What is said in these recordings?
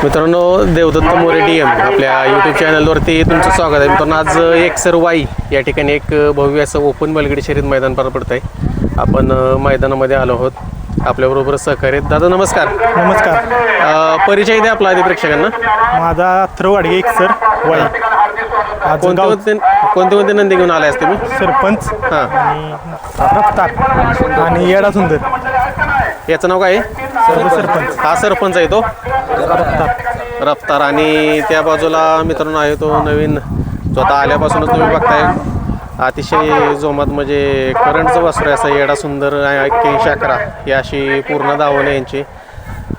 मित्रांनो, देवदत्त मोरे DM आपल्या YouTube चॅनलवरती तुमचं स्वागत आहे. मित्रांनो, आज एकसर वाई या ठिकाणी एक भव्य असं ओपन बैलगाडी शर्यत मैदान पार पडत आहे. आपण मैदानामध्ये आलो आहोत. आपल्याबरोबर सहकार्य दादा, नमस्कार. नमस्कार. परिचय द्या आपला आधी प्रेक्षकांना. माझा थ्रवाडगे एकसर वाई. कोणते नंदी घेऊन आले असते मी? सरपंच हां, आणि रफ्तार आणि येडा सुंदर. याचं नाव काय आहे? सरपंच हा सरपंच आहे तो रफ्तार. रफ्तार. आणि त्या बाजूला मित्रांनो आहे तो नवीन, जो आता आल्यापासूनच तुम्ही बघताय अतिशय जोमात म्हणजे करंटचं वासरू आहे. असं येडा सुंदर 8111 ही अशी पूर्ण दावण आहे यांची.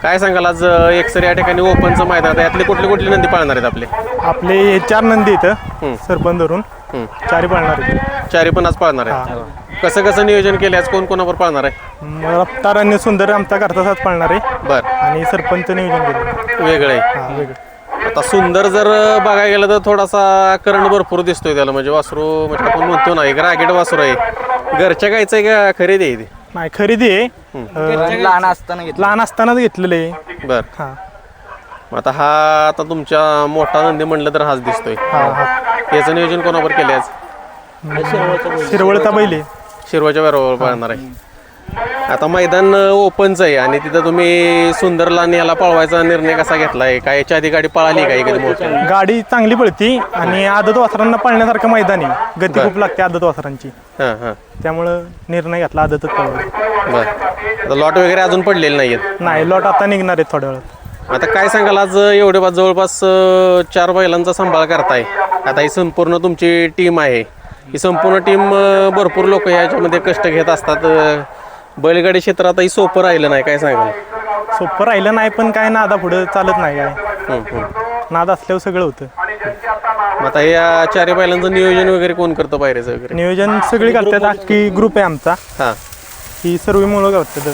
काय सांगाल आज एकसर या ठिकाणी ओपनचं मैदान, यातले कुठले नंदी पाळणार आहेत आपले? आपले हे 4 नंदी इथं सरपंच धरून 4 पाळणार आहेत. 4 पण आज पाळणार आहे. कसं नियोजन केलं आज? कोणावर पाळणार आहे? रफ्तार आणि सुंदर आमचा घरचा साथ पाळणार आहे. बरं. आणि सरपंच नियोजन केलं वेगळं आहे. हां, वेगळं. आता सुंदर जर बघायला गेलं तर थोडासा करंट भरपूर दिसतोय त्याला. म्हणजे वासरू म्हणजे आपण म्हणतो ना, एक रागेट वासरू आहे. घरच्या गायचं आहे का खरेदी आहे? नाही, खरेदी आहे. लहान असतानाच घेतलेलं आहे. बर. हां आता हा आता तुमच्या मोठा नंदी म्हणलं तर हाच दिसतोय. हां हां. याचं नियोजन कोणावर केलं आज? शिरवळचा बैल आहे. शिरवाच्या बरोबर पाळणार आहे. आता मैदान ओपनचं आहे आणि तिथं तुम्ही सुंदरला आणि याला पळवायचा निर्णय कसा घेतलाय? काय याच्या आधी गाडी पळाली का कधी मोठी? गाडी चांगली पळती आणि आदत वासरांना पळण्यासारखं मैदान आहे. गती खूप लागते आदत वासरांची. हां हां. त्यामुळं निर्णय घेतला आदतच पळवायचा. बर. आता लॉट वगैरे अजून पडलेले नाहीयेत? नाही, लॉट आता निघणार आहेत थोड्या वेळात. आता काय सांगाल आज एवढे जवळपास 4 बैलांचा सांभाळ करताय. आता ही संपूर्ण तुमची टीम आहे. ही संपूर्ण टीम भरपूर लोक ह्याच्यामध्ये कष्ट घेत असतात. बैलगाडी क्षेत्रात ही सोपं राहिलं नाही, काय सांगाल? सोपं राहिलं नाही, पण काय नादा पुढं चालत नाही. काय नाद असल्यावर सगळं होतं. आता या 4 बैलांचं नियोजन वगैरे कोण करतं? पायऱ्याचं वगैरे नियोजन सगळी करतात. अख्खी ग्रुप आहे आमचा. हां. ही सर्व मुलं करतात.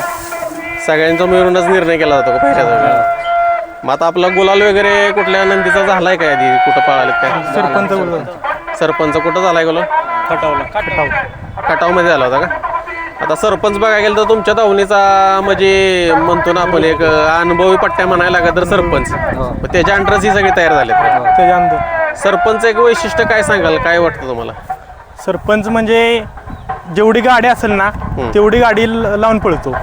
सगळ्यांचा मिळूनच निर्णय केला जातो का पायऱ्याचा वगैरे? मग आता आपला गुलाल वगैरे कुठल्या नंदीचा झालाय काय? आधी कुठं पळाले काय? सरपंच कुठं झालाय गुलाल? खटावमध्ये झाला होता का? आता सरपंच बघायला गेलं तर तुमच्या धावणीचा म्हणजे म्हणतो ना आपण एक अनुभवी पट्ट्या म्हणायला लागला तर सरपंच. त्याच्या अंडरच ही सगळी तयार झाले. त्याच्यानंतर सरपंच एक वैशिष्ट्य काय सांगाल? काय वाटतं तुम्हाला? सरपंच म्हणजे जेवढी गाडी असेल ना तेवढी गाडी लावून पळतो.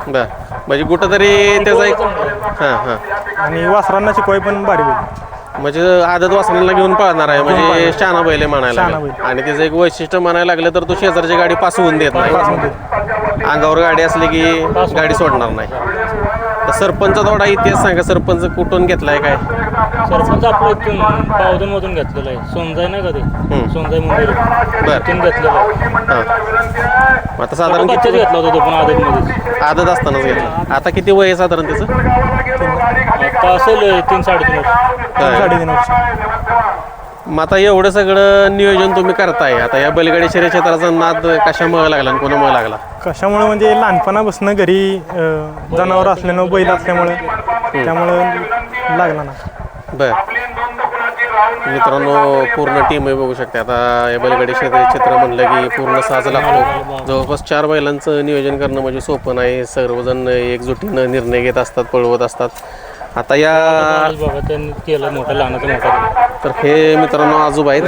बर. म्हणजे कुठंतरी त्याचा एक हां हां. आणि वासरांना शिकवाय पण भारी बैल. म्हणजे आदत वासरांना घेऊन पळणार आहे. म्हणजे शहाणा बैल आहे म्हणायला शहाणा लागला. बैल. आणि त्याचं एक वैशिष्ट्य म्हणायला लागलं तर तो शेजारची गाडी पास होऊन देत नाही. अंगावर गाडी असली की गाडी सोडणार नाही. तर सरपंच थोडा इतिहास सांगा. सरपंच कुठून घेतलाय काय? सरपंच आपलं इथून पावधनमधून घेतलेलं आहे. सोनजाई नाही का ते? सोनजाई मुंबई बरं. इथून घेतलेलं आहे. हां. आता साधारण बच्चाच घेतला होता तो पण आदतमध्ये. आदत असतानाच घेतला. आता किती वय आहे साधारण त्याचं? आता असेल 3-3.5 वर्ष. 3.5 वर्ष. मग आता एवढं सगळं नियोजन तुम्ही करताय. आता या बैलगाडी शर्यत क्षेत्राचा नाद कशामुळे लागला आणि कोणामुळे लागला? कशामुळे म्हणजे लहानपणापासून घरी जनावर असल्यानं बैल असल्यामुळे त्यामुळं लागला ना. बर. मित्रांनो, पूर्ण टीम आहे बघू शकते. आता या बैलगाडी क्षेत्र म्हणलं की पूर्ण साज लागतो. जवळपास 4 बैलांचं नियोजन करणं म्हणजे सोपं नाही. सर्वजण एकजुटीनं निर्णय घेत असतात, पळवत असतात. आता या बघा त्यांनी केलं मोठं लहानाचं मोठं. तर हे मित्रांनो आजोबा आहेत.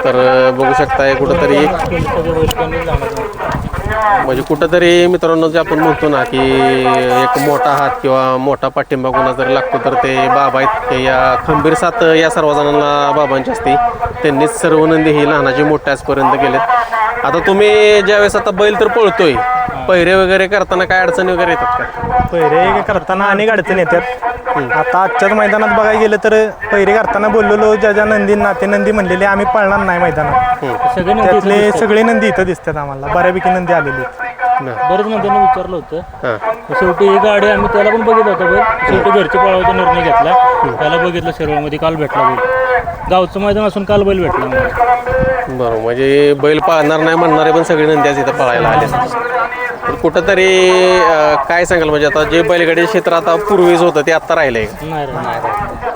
तर बघू शकताय कुठंतरी म्हणजे कुठंतरी मित्रांनो जे आपण म्हणतो ना की एक मोठा हात किंवा मोठा पाठिंबा कोणा जर लागतो तर ते बाबा आहेत. ते या खंबीर साथ या सर्वजणांना बाबांची असते. त्यांनीच सर्व नंदी ही लहानाचे मोठ्या आजपर्यंत गेलेत. आता तुम्ही ज्यावेळेस आता बैल तर पळतोय, पहिरे वगैरे करताना काय अडचणी वगैरे येतात का? पहिरे करताना अनेक अडचणी येतात. आता आजच्याच मैदानात बघायला गेलं तर पहिरे करताना बोललेलो ज्या नंदींना ते नंदी म्हणलेले आम्ही पळणार नाही मैदानात. त्यातले सगळे नंदी इथं दिसतात आम्हाला. बऱ्यापैकी नंदी आलेली. बरेच नंदींनी विचारलं होतं. शेवटी ही गाडी आम्ही त्याला पण बघितलं होतं बैल. शेवटी घरचे पळवायचा निर्णय घेतला. त्याला बघितलं शिरवळमध्ये काल भेटला बैल. गावचं मैदान असून काल बैल भेटला. बरोबर. म्हणजे बैल पाळणार नाही म्हणणारे पण सगळे नंदी आज इथं पळायला आले. कुठंतरी काय सांगाल म्हणजे आता जे बैलगाडी क्षेत्र आता पूर्वीच होतं ते आता राहिलंय?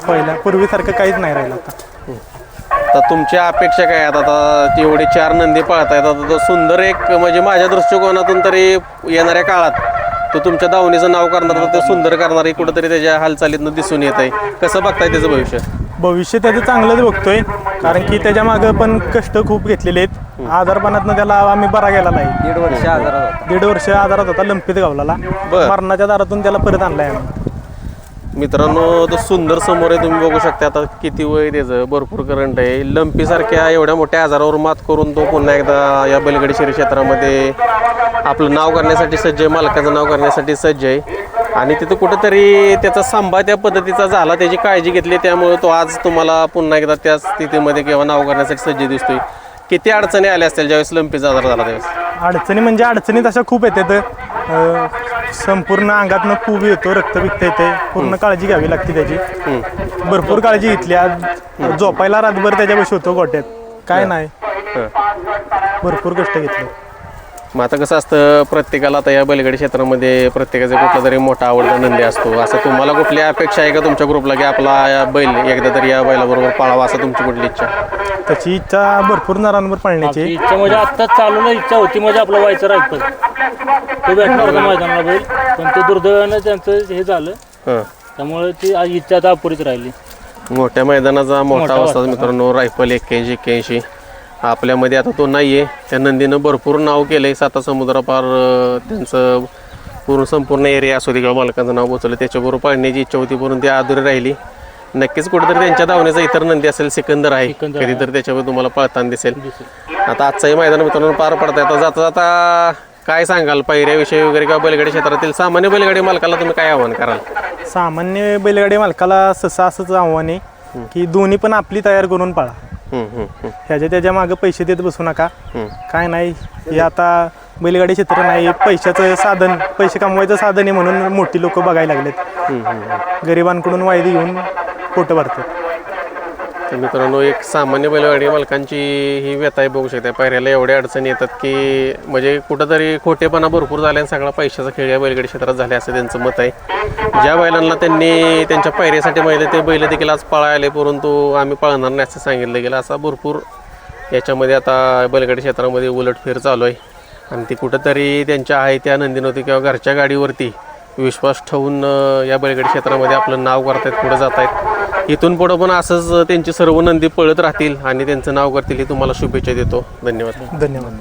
पहिल्या पूर्वीसारखं काहीच नाही राहिलं आता. तर तुमच्या अपेक्षा काय आहेत? आता एवढे 4 नंदी पाळतायत. आता तो सुंदर एक म्हणजे माझ्या दृष्टिकोनातून तरी येणाऱ्या काळात तो तुमच्या दावणीचं नाव करणार, ते सुंदर करणार कुठंतरी त्याच्या हालचालीतनं दिसून येत आहे. कसं बघताय त्याचं भविष्य? भविष्य त्याचं चांगलंच बघतोय, कारण की त्याच्या मागं पण कष्ट खूप घेतलेले आहेत. आजारपणातनं त्याला आम्ही बरा गेला नाही. 1.5 वर्ष आजारात होता, लंपीत गावला. बरं. मरणाच्या दारातून त्याला परत आणलाय आम्ही. मित्रांनो, तो सुंदर समोर आहे, तुम्ही बघू शकता. आता किती वय त्याचं, भरपूर करंट आहे. लंपीसारख्या एवढ्या मोठ्या आजारावर मात करून तो पुन्हा एकदा या बैलगाडी शर्यत क्षेत्रामध्ये आपलं नाव करण्यासाठी सज्ज आहे, मालकाचं नाव करण्यासाठी सज्ज आहे. आणि तिथं कुठंतरी त्याचा सांभाळ त्या पद्धतीचा झाला, त्याची काळजी घेतली, त्यामुळे तो आज तुम्हाला पुन्हा एकदा त्या स्थितीमध्ये किंवा नाव करण्यासाठी सज्ज दिसतोय. किती अडचणी आल्या असतील ज्यावेळेस लंपीचा आजार झाला त्यावेळेस? अडचणी म्हणजे अडचणी तशा खूप येतात. संपूर्ण अंगातनं पूव येतो, रक्तपित्त येते, पूर्ण काळजी घ्यावी लागते त्याची. भरपूर काळजी घेतली. आज झोपायला रातभर त्याच्यापाशी होतो गोट्यात, काय नाही, भरपूर कष्ट घेतले. मग आता कसं असतं, प्रत्येकाला आता या बैलगाडी क्षेत्रामध्ये प्रत्येकाचा कुठला तरी मोठा आवडता नंदी असतो. असं तुम्हाला कुठली अपेक्षा आहे का तुमच्या ग्रुपला की आपला या बैल एकदा तरी या बैलाबरोबर पाळावा, असं तुमची कुठली इच्छा? त्याची इच्छा भरपूर नरांवर पाळण्याची. इच्छा म्हणजे आत्ताच चालू इच्छा होती, म्हणजे आपलं व्हायचं रायफल तो भेटणार होता मैदानाला बैल, पण ते दुर्दैवानं त्यांचं हे झालं, त्यामुळे ती आज इच्छा आता अपुरीच राहिली. मोठ्या मैदानाचा मोठा अवस्था मित्रांनो, रायफल 81-81. आपल्यामध्ये आता तो नाही आहे. त्या नंदीनं भरपूर नाव केलं आहे, 7 समुद्रापार त्यांचं संपूर्ण एरिया असो तिकडं मालकाचं नाव पोचवलं. त्याच्याबरोबर पाळण्याची इच्छा होती, परंतु ती अधुरी राहिली. नक्कीच कुठेतरी त्यांच्या धावण्याचा इतर नंदी असेल, सिकंदर आहे, कधीतरी त्याच्यावर तुम्हाला पळताना दिसेल. आता आजचाही मैदान मित्रांनो पार पडत आहे. आता जाता जाता काय सांगाल पायऱ्याविषयी वगैरे किंवा बैलगाडी क्षेत्रातील सामान्य बैलगाडी मालकाला तुम्ही काय आव्हान कराल? सामान्य बैलगाडी मालकाला असंच आव्हान आहे की दोन्ही पण आपली तयार करून पाळा. त्याच्या मागं पैसे देत बसू नका. काय नाही, हे आता बैलगाडी क्षेत्र नाही, पैशाचं साधन, पैसे कमवायचं साधन आहे म्हणून मोठी लोक बघायला लागलेत. गरिबांकडून वायदी घेऊन पोटं भरतात. तर मित्रांनो, एक सामान्य बैलगाडी मालकांची ही व्यथा आहे, बघू शकता. पायऱ्याला एवढ्या अडचणी येतात की म्हणजे कुठंतरी खोटेपणा भरपूर झाले आणि सगळा पैशाचा खेळ या बैलगाडी क्षेत्रात झाले असं त्यांचं मत आहे. ज्या बैलांना त्यांनी त्यांच्या पायऱ्यासाठी माहिती ते बैल देखील आज पळायले, परंतु आम्ही पळणार नाही असं सांगितलं गेलं. असा भरपूर याच्यामध्ये आता बैलगाडी क्षेत्रामध्ये उलटफेर चालू आहे. आणि ती कुठंतरी त्यांच्या आहे त्या नंदीनवरती किंवा घरच्या गाडीवरती विश्वास ठेवून या बैलगाडी क्षेत्रामध्ये आपलं नाव करतायत, पुढे जात आहेत. इथून पुढं पण असंच त्यांची सर्व नंदी पळत राहतील आणि त्यांचं नाव करतील ही तुम्हाला शुभेच्छा देतो. धन्यवाद. धन्यवाद.